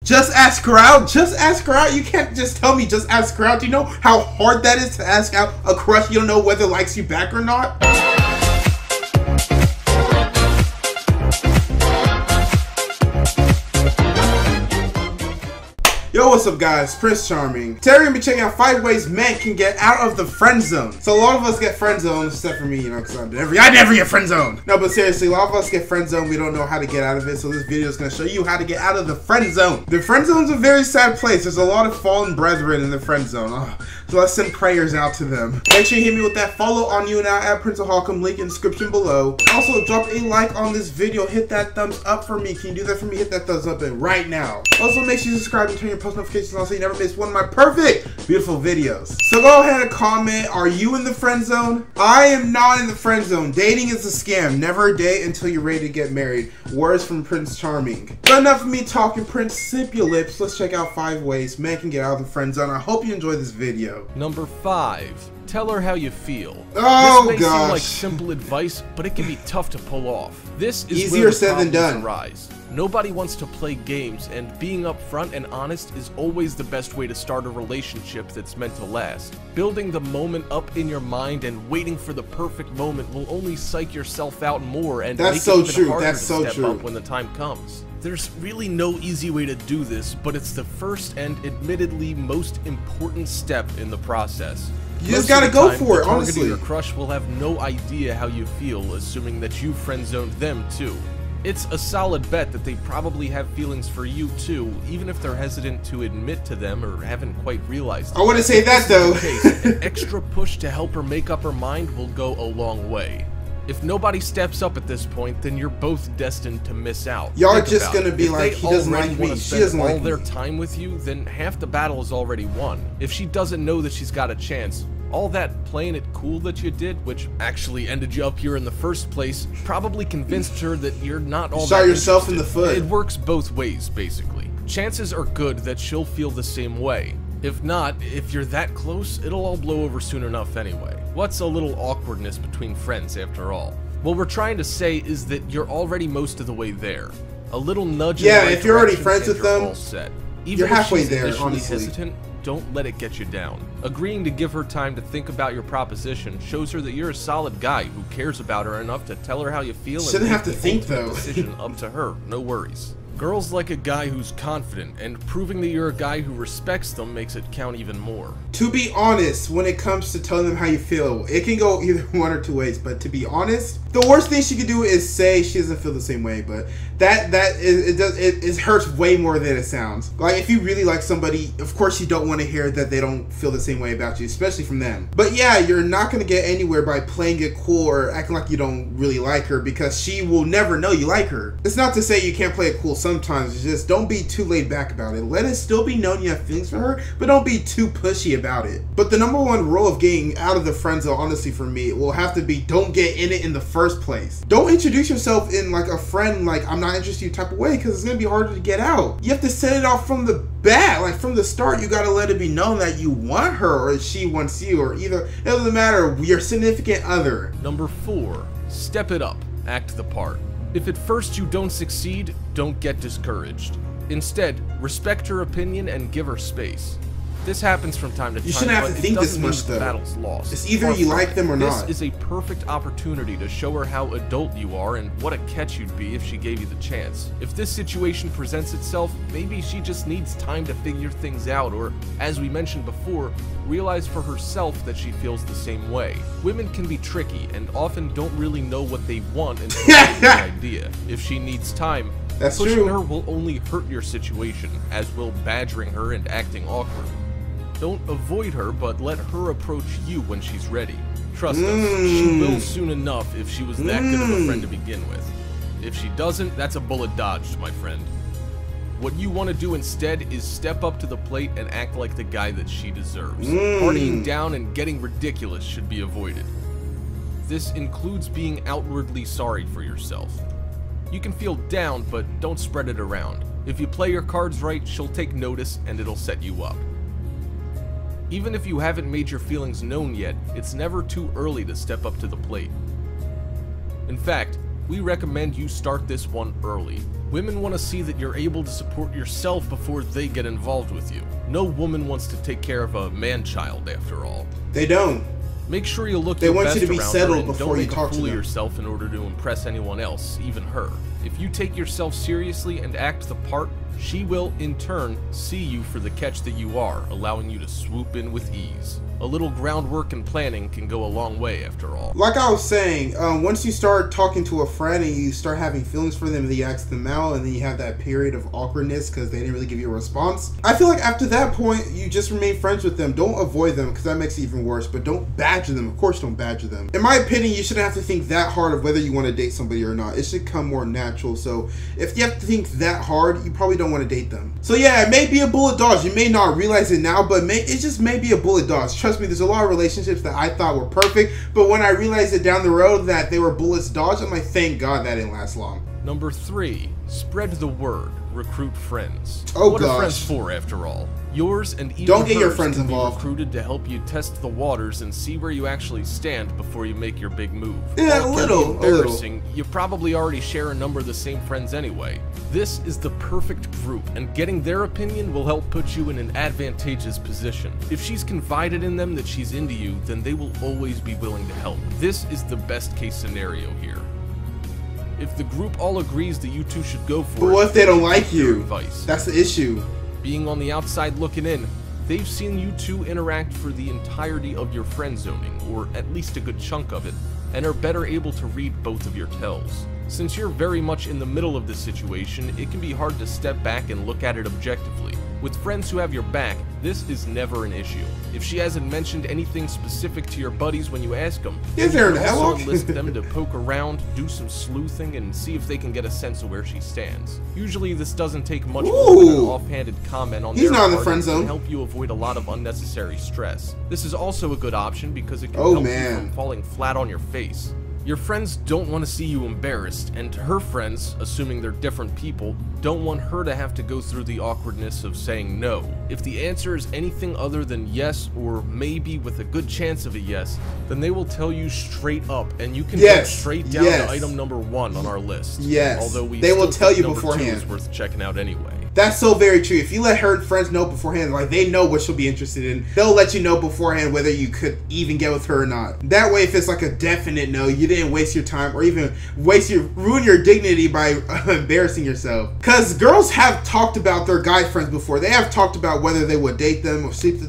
Just ask her out. Just ask her out. You can't just tell me just ask her out. Do you know how hard that is to ask out a crush you don't know whether likes you back or not? Yo, what's up guys? Prince Charming. Today we're gonna be checking out 5 ways men can get out of the friend zone. So a lot of us get friend zoned, except for me, you know, because I never get friend zoned. No, but seriously, a lot of us get friend zoned. We don't know how to get out of it. So this video is gonna show you how to get out of the friend zone. The friend zone is a very sad place. There's a lot of fallen brethren in the friend zone. So let's send prayers out to them. Make sure you hit me with that follow on YouNow at Prince of Holcomb, link in the description below. Also, drop a like on this video. Hit that thumbs up for me. Can you do that for me? Hit that thumbs up right now. Also, make sure you subscribe and turn your post notifications on so you never miss one of my perfect, beautiful videos. So go ahead and comment, are you in the friend zone? I am not in the friend zone. Dating is a scam. Never date until you're ready to get married. Words from Prince Charming. But enough of me talking, Prince, sip your lips. Let's check out 5 ways men can get out of the friend zone. I hope you enjoyed this video. Number 5. Tell her how you feel. Oh, this may gosh. seem like simple advice, but it can be tough to pull off. This is easier where the said than problems done. arise. Nobody wants to play games, and being upfront and honest is always the best way to start a relationship that's meant to last. Building the moment up in your mind and waiting for the perfect moment will only psych yourself out more and make it even harder to step up when the time comes. There's really no easy way to do this, but it's the first and admittedly most important step in the process. You just gotta go for it, honestly. Your crush will have no idea how you feel, assuming that you friend-zoned them too. It's a solid bet that they probably have feelings for you too, even if they're hesitant to admit to them or haven't quite realized it. I want to say that though. An extra push to help her make up her mind will go a long way. If nobody steps up at this point, then you're both destined to miss out. Y'all are just gonna be like, he doesn't like me, she doesn't like me. All their time with you, then half the battle is already won. If she doesn't know that she's got a chance, all that playing it cool that you did, which actually ended you up here in the first place, probably convinced her that you're not all that shot yourself in the foot. It works both ways, basically. Chances are good that she'll feel the same way. If not, if you're that close, it'll all blow over soon enough anyway. What's a little awkwardness between friends after all? What we're trying to say is that you're already most of the way there. A little nudge in the right if you're already direction friends with and you're them, all set. Even you're halfway if she's there, initially honestly. hesitant, don't let it get you down. Agreeing to give her time to think about your proposition shows her that you're a solid guy who cares about her enough to tell her how you feel. Shouldn't have to think though. Decision up to her, no worries. Girls like a guy who's confident, and proving that you're a guy who respects them makes it count even more. To be honest, when it comes to telling them how you feel, it can go either one or two ways, but to be honest, the worst thing she could do is say she doesn't feel the same way, but it hurts way more than it sounds. Like, if you really like somebody, of course you don't want to hear that they don't feel the same way about you, especially from them. But yeah, you're not going to get anywhere by playing it cool or acting like you don't really like her, because she will never know you like her. It's not to say you can't play it cool sometimes, it's just don't be too laid back about it. Let it still be known you have feelings for her, but don't be too pushy about it. But the number one rule of getting out of the friend zone, honestly for me, will have to be don't get in it in the first place. Don't introduce yourself in like a friend, like I'm not interested in you type of way, because it's going to be harder to get out. You have to set it off from the bat, like from the start. You got to let it be known that you want her or she wants you, or either, it doesn't matter, your significant other. Number 4, step it up, act the part. If at first you don't succeed, don't get discouraged. Instead, respect her opinion and give her space. This happens from time to time. You shouldn't have to think this much though. The battle's lost. It's either you like them or not. This is a perfect opportunity to show her how adult you are and what a catch you'd be if she gave you the chance. If this situation presents itself, maybe she just needs time to figure things out, or, as we mentioned before, realize for herself that she feels the same way. Women can be tricky and often don't really know what they want until they get the idea. If she needs time, pushing her will only hurt your situation, as will badgering her and acting awkward. Don't avoid her, but let her approach you when she's ready. Trust us, she will soon enough if she was that good of a friend to begin with. If she doesn't, that's a bullet dodged, my friend. What you want to do instead is step up to the plate and act like the guy that she deserves. Partying down and getting ridiculous should be avoided. This includes being outwardly sorry for yourself. You can feel down, but don't spread it around. If you play your cards right, she'll take notice and it'll set you up. Even if you haven't made your feelings known yet, it's never too early to step up to the plate. In fact, we recommend you start this one early. Women want to see that you're able to support yourself before they get involved with you. No woman wants to take care of a man-child, after all. They don't. Make sure you look They your want best you to be around settled her and before don't you make talk a to fool of them. yourself in order to impress anyone else, even her. If you take yourself seriously and act the part, she will, in turn, see you for the catch that you are, allowing you to swoop in with ease. A little groundwork and planning can go a long way, after all. Like I was saying, once you start talking to a friend and you start having feelings for them and you ask them out and then you have that period of awkwardness because they didn't really give you a response, I feel like after that point, you just remain friends with them. Don't avoid them because that makes it even worse, but don't badger them. Of course, don't badger them. In my opinion, you shouldn't have to think that hard of whether you want to date somebody or not. It should come more natural. So if you have to think that hard, you probably don't want to date them. So yeah, it may be a bullet dodge. You may not realize it now, but it just may be a bullet dodge. Trust me, there's a lot of relationships that I thought were perfect, but when I realized it down the road that they were bullets dodged, I'm like, thank God that didn't last long. Number 3, spread the word. Recruit friends. Oh, what gosh. are friends for, after all? Yours and even Don't get your hers friends can be involved. recruited to help you test the waters and see where you actually stand before you make your big move. Yeah, While a it can be little. embarrassing, you probably already share a number of the same friends anyway. This is the perfect group, and getting their opinion will help put you in an advantageous position. If she's confided in them that she's into you, then they will always be willing to help. This is the best case scenario here. If the group all agrees that you two should go for it, But what if they don't like their you? advice. That's the issue. Being on the outside looking in, they've seen you two interact for the entirety of your friend zoning, or at least a good chunk of it, and are better able to read both of your tells. Since you're very much in the middle of this situation, it can be hard to step back and look at it objectively. With friends who have your back, this is never an issue. If she hasn't mentioned anything specific to your buddies when you ask them, Is you there can an also analog? enlist them to poke around, do some sleuthing, and see if they can get a sense of where she stands. Usually this doesn't take much more than an Ooh. offhanded comment on He's their not in the part friend and zone. can help you avoid a lot of unnecessary stress. This is also a good option because it can Oh, help man. you from falling flat on your face. Your friends don't want to see you embarrassed, and her friends, assuming they're different people, don't want her to have to go through the awkwardness of saying no. If the answer is anything other than yes, or maybe with a good chance of a yes, then they will tell you straight up, and you can go straight down to item number 1 on our list. Yes. Although we They will still tell think you number 2 beforehand. is worth checking out anyway. That's so very true. If you let her friends know beforehand, like they know what she'll be interested in, they'll let you know beforehand whether you could even get with her or not. That way, if it's like a definite no, you didn't waste your time or even ruin your dignity by embarrassing yourself. Because girls have talked about their guy friends before. They have talked about whether they would date them or sleep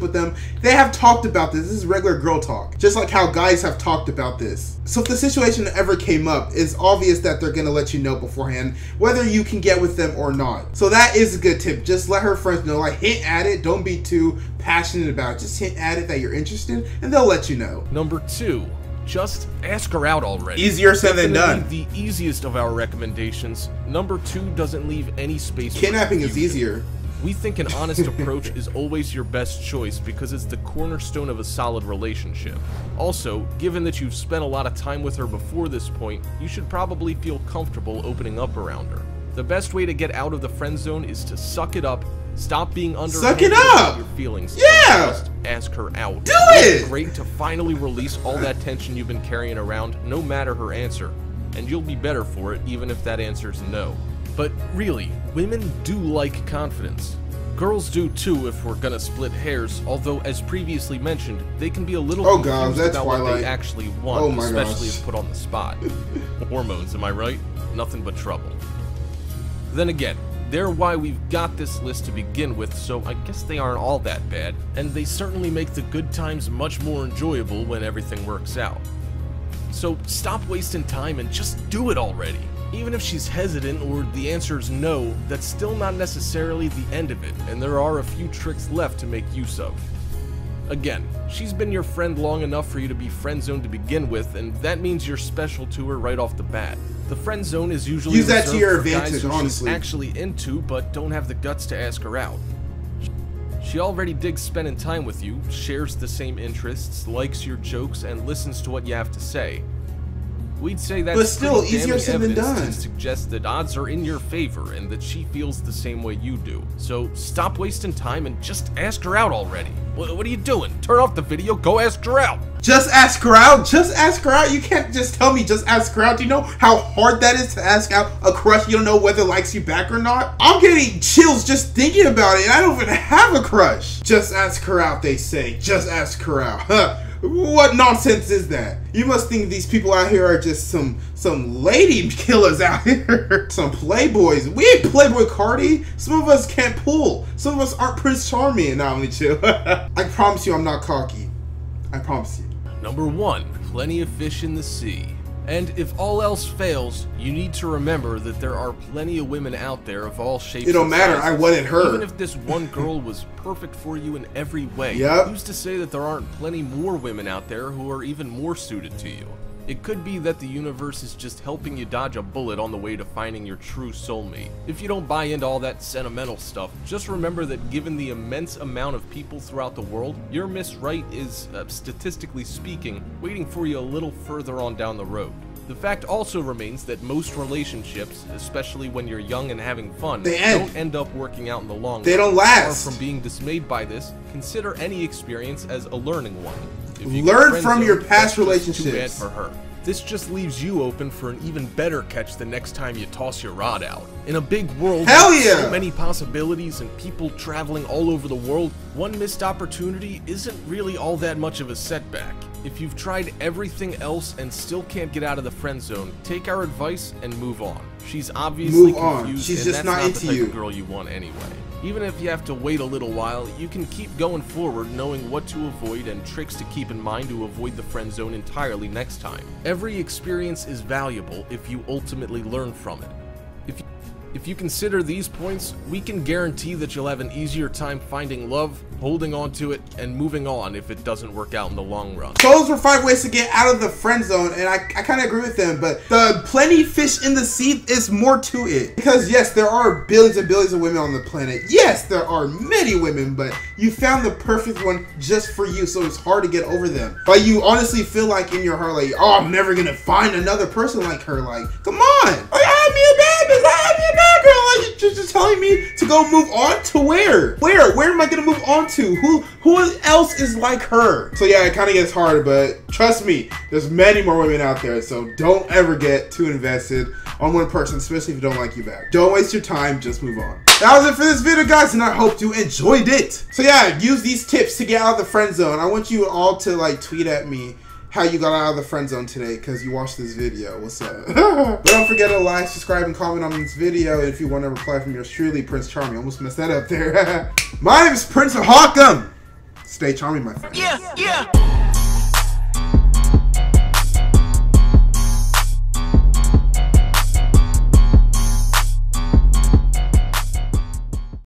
with them. They have talked about this. This is regular girl talk. Just like how guys have talked about this. So if the situation ever came up, it's obvious that they're going to let you know beforehand whether you can get with them or not. So that is a good tip. Just let her friends know, like hint at it. Don't be too passionate about it. Just hint at it that you're interested and they'll let you know. Number 2, just ask her out already. Easier said than done. Definitely the easiest of our recommendations. Number 2 doesn't leave any space for Kidnapping is confusion. easier. We think an honest approach is always your best choice because it's the cornerstone of a solid relationship. Also, given that you've spent a lot of time with her before this point, you should probably feel comfortable opening up around her. The best way to get out of the friend zone is to suck it up, stop being underhanded about your feelings, Yeah! and just ask her out. Do It's it! great to finally release all that tension you've been carrying around, no matter her answer, and you'll be better for it even if that answer's no. But really, women do like confidence. Girls do too if we're gonna split hairs, although as previously mentioned, they can be a little confused that's about what Twilight. they actually want, Oh my especially gosh. if put on the spot. Hormones, am I right? Nothing but trouble. Then again, they're why we've got this list to begin with, so I guess they aren't all that bad, and they certainly make the good times much more enjoyable when everything works out. So stop wasting time and just do it already. Even if she's hesitant or the answer is no, that's still not necessarily the end of it, and there are a few tricks left to make use of. Again, she's been your friend long enough for you to be friend zoned to begin with, and that means you're special to her right off the bat. The friend zone is usually Use that to reserved your for guys advantage, who honestly. she's actually into but don't have the guts to ask her out. She already digs spending time with you, shares the same interests, likes your jokes, and listens to what you have to say. We'd say that's but still pretty easier said than damning done. evidence to suggest that odds are in your favor and that she feels the same way you do. So stop wasting time and just ask her out already. What are you doing? Turn off the video, go ask her out. Just ask her out? Just ask her out? You can't just tell me just ask her out. Do you know how hard that is to ask out a crush you don't know whether likes you back or not? I'm getting chills just thinking about it, and I don't even have a crush. Just ask her out, they say. Just ask her out. Huh. What nonsense is that? You must think these people out here are just some lady killers out here. Some playboys. We ain't Playboy Cardi. Some of us can't pull. Some of us aren't Prince Charming. Not only chill. I promise you I'm not cocky. I promise you. Number 1, plenty of fish in the sea. And if all else fails, you need to remember that there are plenty of women out there of all shapes. It don't matter, I wanted her. Even if this one girl was perfect for you in every way, who's to say that there aren't plenty more women out there who are even more suited to you? It could be that the universe is just helping you dodge a bullet on the way to finding your true soulmate. If you don't buy into all that sentimental stuff, just remember that given the immense amount of people throughout the world, your Miss Right is, statistically speaking, waiting for you a little further on down the road. The fact also remains that most relationships, especially when you're young and having fun, don't end up working out in the long run. They don't last. Far from being dismayed by this, consider any experience as a learning one. Learn from your past relationships. Too bad for her. This just leaves you open for an even better catch the next time you toss your rod out. In a big world with so many possibilities and people traveling all over the world, one missed opportunity isn't really all that much of a setback. If you've tried everything else and still can't get out of the friend zone, take our advice and move on. She's obviously confused, She's and just that's not the into type you. of girl you want anyway. Even if you have to wait a little while, you can keep going forward knowing what to avoid and tricks to keep in mind to avoid the friend zone entirely next time. Every experience is valuable if you ultimately learn from it. If you consider these points, we can guarantee that you'll have an easier time finding love, holding on to it, and moving on if it doesn't work out in the long run. So those were 5 ways to get out of the friend zone, and I kind of agree with them, but the plenty fish in the sea is more to it. Because yes, there are billions and billions of women on the planet. Yes, there are many women, but you found the perfect one just for you, so it's hard to get over them. But you honestly feel like in your heart, like, oh, I'm never gonna find another person like her. Like, come on! Like, I had me a bad bitch, I had me a bad girl. Like, you're just telling me to go move on to where? Where am I gonna move on to? Who else is like her? So yeah, it kind of gets hard, but trust me, there's many more women out there, so don't ever get too invested on one person, especially if you don't like you back. Don't waste your time, just move on. That was it for this video, guys, and I hope you enjoyed it. So yeah, use these tips to get out of the friend zone. I want you all to like tweet at me how you got out of the friend zone today because you watched this video. What's up? But don't forget to like, subscribe, and comment on this video if you want to reply from yours truly, Prince Charming. Almost messed that up there. My name is Prince of Hawkham. Stay charming, my friend. Yeah.